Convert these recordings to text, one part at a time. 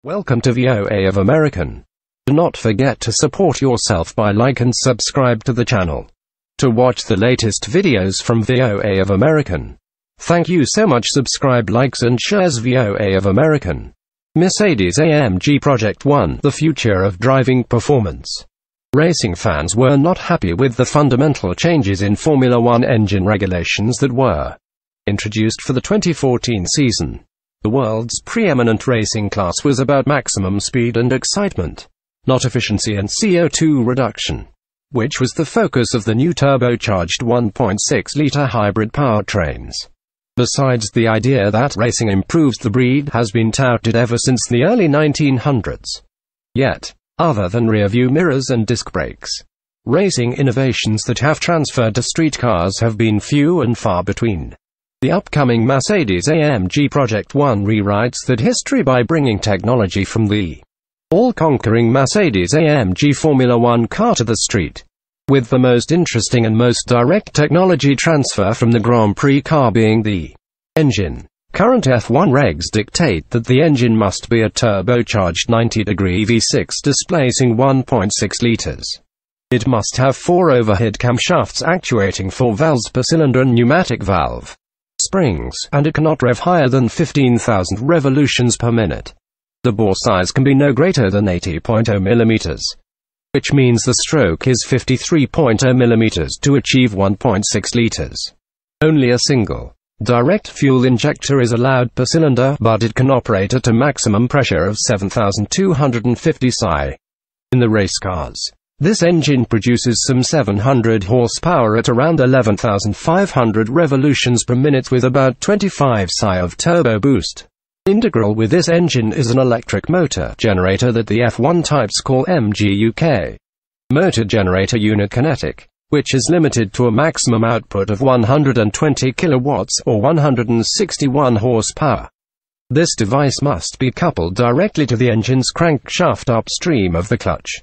Welcome to VOA of American. Do not forget to support yourself by like and subscribe to the channel. To watch the latest videos from VOA of American. Thank you so much. Subscribe, likes and shares. VOA of American. Mercedes-AMG Project One, the future of driving performance. Racing fans were not happy with the fundamental changes in Formula One engine regulations that were introduced for the 2014 season. The world's preeminent racing class was about maximum speed and excitement, not efficiency and CO2 reduction, which was the focus of the new turbocharged 1.6-liter hybrid powertrains. Besides, the idea that racing improves the breed has been touted ever since the early 1900s. Yet, other than rearview mirrors and disc brakes, racing innovations that have transferred to street cars have been few and far between. The upcoming Mercedes-AMG Project One rewrites that history by bringing technology from the all-conquering Mercedes-AMG Formula One car to the street, with the most interesting and most direct technology transfer from the Grand Prix car being the engine. Current F1 regs dictate that the engine must be a turbocharged 90-degree V6 displacing 1.6 liters. It must have 4 overhead camshafts actuating 4 valves per cylinder and pneumatic valve springs, and it cannot rev higher than 15,000 revolutions per minute. The bore size can be no greater than 80.0 millimeters, which means the stroke is 53.0 millimeters to achieve 1.6 liters. Only a single direct fuel injector is allowed per cylinder, but it can operate at a maximum pressure of 7,250 psi. In the race cars, this engine produces some 700 horsepower at around 11,500 revolutions per minute with about 25 psi of turbo boost. Integral with this engine is an electric motor generator that the F1 types call MGUK. Motor generator unit kinetic, which is limited to a maximum output of 120 kilowatts or 161 horsepower. This device must be coupled directly to the engine's crankshaft upstream of the clutch.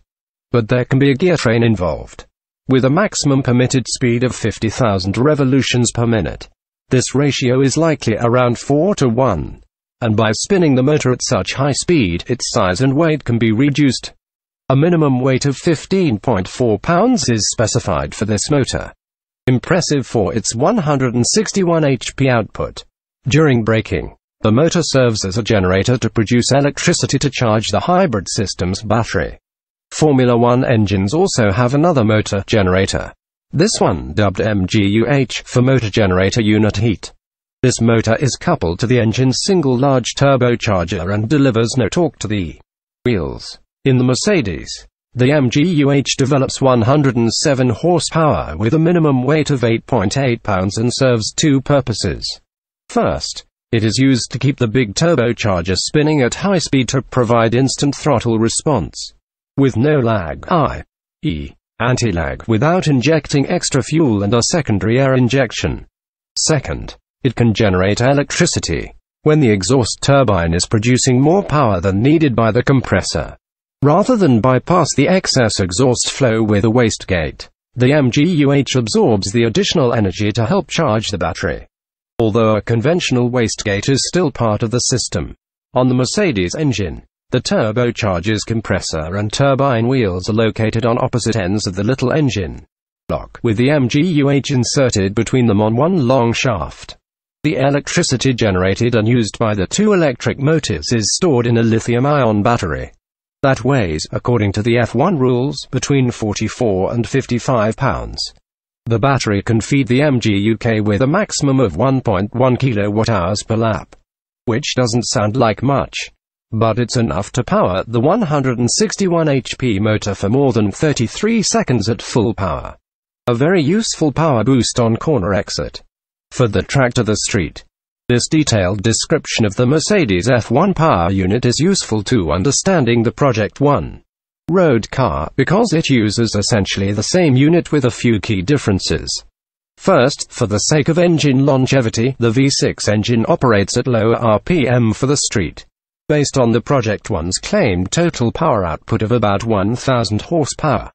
But there can be a gear train involved, with a maximum permitted speed of 50,000 revolutions per minute. This ratio is likely around 4:1, and by spinning the motor at such high speed, its size and weight can be reduced. A minimum weight of 15.4 pounds is specified for this motor. Impressive for its 161 HP output. During braking, the motor serves as a generator to produce electricity to charge the hybrid system's battery. Formula One engines also have another motor generator. This one, dubbed MGUH, for motor generator unit heat. This motor is coupled to the engine's single large turbocharger and delivers no torque to the wheels. In the Mercedes, the MGUH develops 107 horsepower with a minimum weight of 8.8 pounds and serves two purposes. First, it is used to keep the big turbocharger spinning at high speed to provide instant throttle response, with no lag, i.e., anti-lag, without injecting extra fuel and a secondary air injection. Second, it can generate electricity when the exhaust turbine is producing more power than needed by the compressor. Rather than bypass the excess exhaust flow with a wastegate, the MGUH absorbs the additional energy to help charge the battery. Although a conventional wastegate is still part of the system, on the Mercedes engine, the turbocharger's compressor and turbine wheels are located on opposite ends of the little engine block, with the MGUH inserted between them on one long shaft. The electricity generated and used by the two electric motors is stored in a lithium-ion battery that weighs, according to the F1 rules, between 44 and 55 pounds. The battery can feed the MGUK with a maximum of 1.1 kilowatt-hours per lap, which doesn't sound like much, but it's enough to power the 161 HP motor for more than 33 seconds at full power. A very useful power boost on corner exit. For the track to the street. This detailed description of the Mercedes F1 power unit is useful to understanding the Project One road car, because it uses essentially the same unit with a few key differences. First, for the sake of engine longevity, the V6 engine operates at lower RPM for the street, based on the Project One's claimed total power output of about 1,000 horsepower.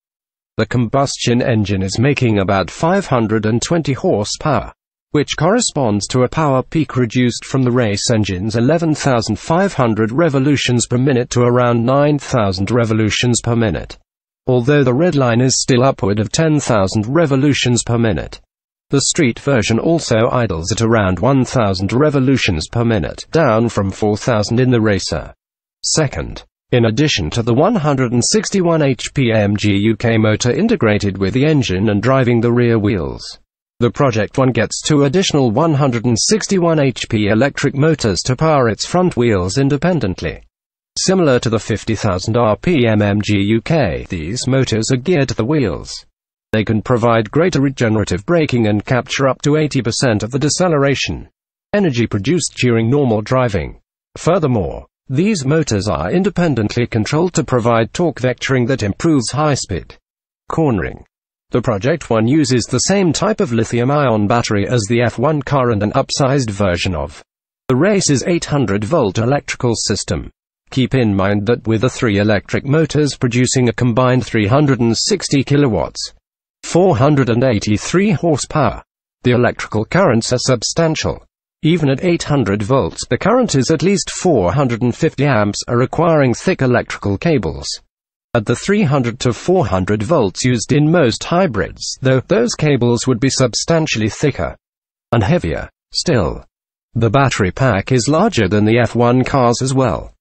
The combustion engine is making about 520 horsepower. which corresponds to a power peak reduced from the race engine's 11,500 revolutions per minute to around 9,000 revolutions per minute. Although the red line is still upward of 10,000 revolutions per minute. The street version also idles at around 1,000 revolutions per minute, down from 4,000 in the racer. Second, in addition to the 161 HP AMG UK motor integrated with the engine and driving the rear wheels, the Project One gets two additional 161 HP electric motors to power its front wheels independently. Similar to the 50,000 RPM AMG UK, these motors are geared to the wheels. They can provide greater regenerative braking and capture up to 80% of the deceleration energy produced during normal driving. Furthermore, these motors are independently controlled to provide torque vectoring that improves high-speed cornering. The Project One uses the same type of lithium-ion battery as the F1 car and an upsized version of the race's 800-volt electrical system. Keep in mind that with the three electric motors producing a combined 360 kilowatts, 483 horsepower, the electrical currents are substantial. Even at 800 volts, the current is at least 450 amps, requiring thick electrical cables. At the 300 to 400 volts used in most hybrids, though, those cables would be substantially thicker and heavier. Still, the battery pack is larger than the F1 cars as well.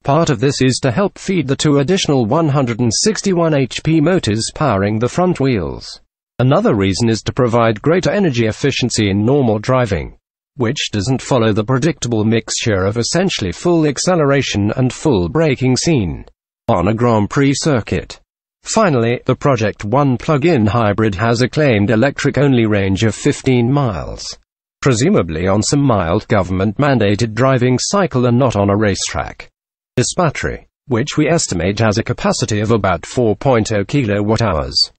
Part of this is to help feed the two additional 161 HP motors powering the front wheels. Another reason is to provide greater energy efficiency in normal driving, which doesn't follow the predictable mixture of essentially full acceleration and full braking seen on a Grand Prix circuit. Finally, the Project One plug-in hybrid has a claimed electric-only range of 15 miles, presumably on some mild government-mandated driving cycle and not on a racetrack. This battery, which we estimate has a capacity of about 4.0 kilowatt-hours,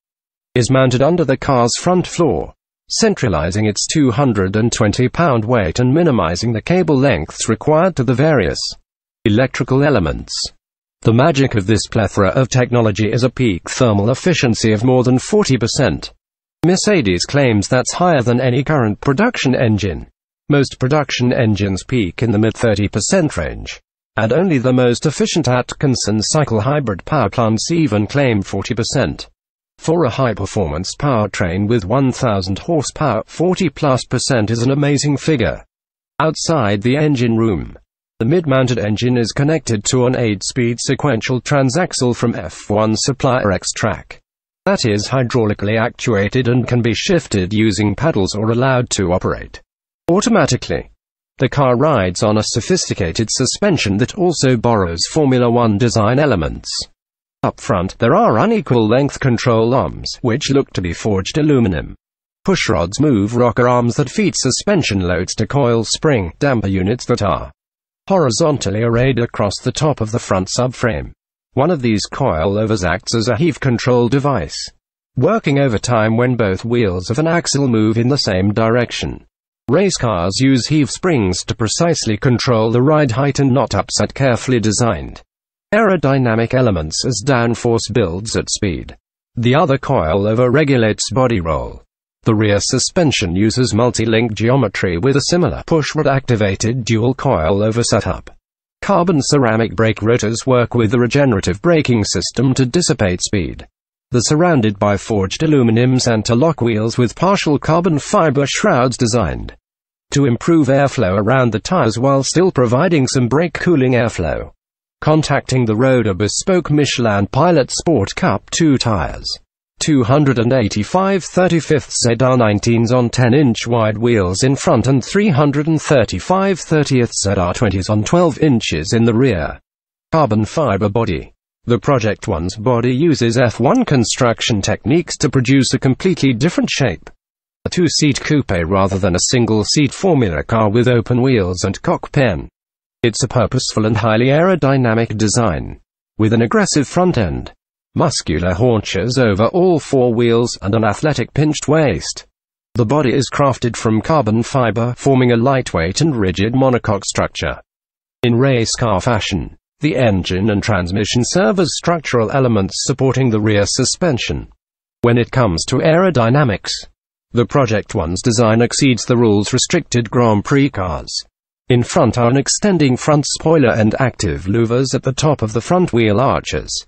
is mounted under the car's front floor, centralizing its 220-pound weight and minimizing the cable lengths required to the various electrical elements. The magic of this plethora of technology is a peak thermal efficiency of more than 40%. Mercedes claims that's higher than any current production engine. Most production engines peak in the mid-30% range, and only the most efficient Atkinson cycle hybrid power plants even claim 40%. For a high-performance powertrain with 1,000 horsepower, 40+% is an amazing figure. Outside the engine room, the mid-mounted engine is connected to an 8-speed sequential transaxle from F1 supplier X-Track. That is hydraulically actuated and can be shifted using paddles or allowed to operate automatically. The car rides on a sophisticated suspension that also borrows Formula One design elements. Up front, there are unequal length control arms, which look to be forged aluminum. Pushrods move rocker arms that feed suspension loads to coil spring damper units that are horizontally arrayed across the top of the front subframe. One of these coilovers acts as a heave control device, working overtime when both wheels of an axle move in the same direction. Race cars use heave springs to precisely control the ride height and not upset carefully designed aerodynamic elements as downforce builds at speed. The other coilover regulates body roll. The rear suspension uses multi-link geometry with a similar pushrod-activated dual coilover setup. Carbon ceramic brake rotors work with the regenerative braking system to dissipate speed. They're surrounded by forged aluminum center-lock wheels with partial carbon fiber shrouds designed to improve airflow around the tires while still providing some brake cooling airflow. Contacting the road are bespoke Michelin Pilot Sport Cup 2 tires. 285 35th ZR19s on 10-inch wide wheels in front and 335 30th ZR20s on 12 inches in the rear. Carbon fiber body. The Project One's body uses F1 construction techniques to produce a completely different shape. A two-seat coupe rather than a single-seat Formula car with open wheels and cockpit. It's a purposeful and highly aerodynamic design, with an aggressive front end, muscular haunches over all four wheels, and an athletic pinched waist. The body is crafted from carbon fiber, forming a lightweight and rigid monocoque structure. In race car fashion, the engine and transmission serve as structural elements supporting the rear suspension. When it comes to aerodynamics, The Project One's design exceeds the rules-restricted Grand Prix cars. In front are an extending front spoiler and active louvers at the top of the front wheel arches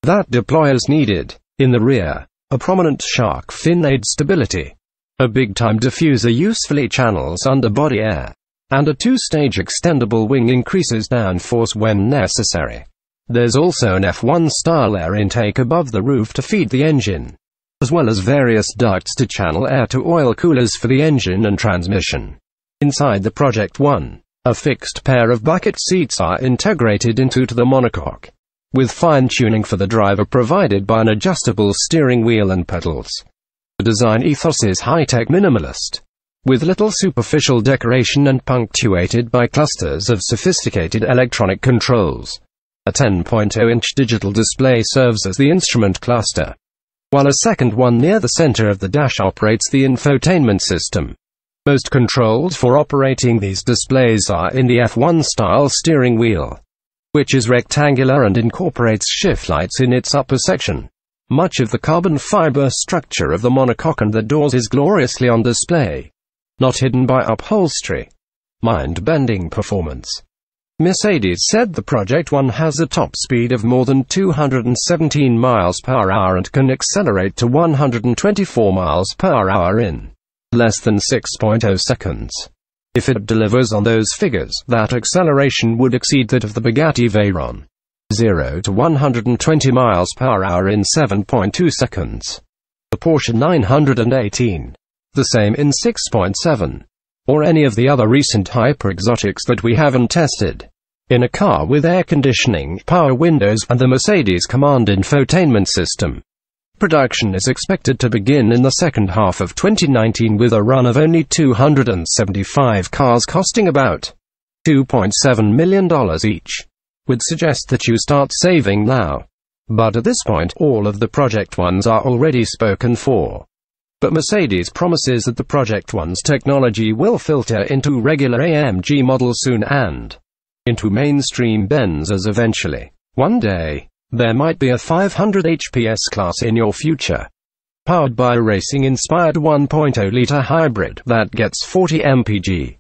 that deploy as needed. In the rear, a prominent shark fin aids stability. A big-time diffuser usefully channels underbody air, and a two-stage extendable wing increases downforce when necessary. There's also an F1-style air intake above the roof to feed the engine, as well as various ducts to channel air to oil coolers for the engine and transmission. Inside the Project One, a fixed pair of bucket seats are integrated into the monocoque, with fine-tuning for the driver provided by an adjustable steering wheel and pedals. The design ethos is high-tech minimalist, with little superficial decoration and punctuated by clusters of sophisticated electronic controls. A 10.0-inch digital display serves as the instrument cluster, while a second one near the center of the dash operates the infotainment system. Most controls for operating these displays are in the F1-style steering wheel, which is rectangular and incorporates shift lights in its upper section. Much of the carbon fiber structure of the monocoque and the doors is gloriously on display, not hidden by upholstery. Mind-bending performance. Mercedes said the Project One has a top speed of more than 217 miles per hour and can accelerate to 124 miles per hour in less than 6.0 seconds. If it delivers on those figures, that acceleration would exceed that of the Bugatti Veyron. 0 to 120 miles per hour in 7.2 seconds. The Porsche 918. The same in 6.7. Or any of the other recent hyper-exotics that we haven't tested. In a car with air conditioning, power windows, and the Mercedes Command infotainment system. Production is expected to begin in the second half of 2019 with a run of only 275 cars costing about $2.7 million each. Would suggest that you start saving now. But at this point, all of the Project Ones are already spoken for. But Mercedes promises that the Project One's technology will filter into regular AMG models soon and into mainstream Benzes eventually. One day, there might be a 500 HP S-Class in your future, powered by a racing-inspired 1.0-liter hybrid that gets 40 mpg.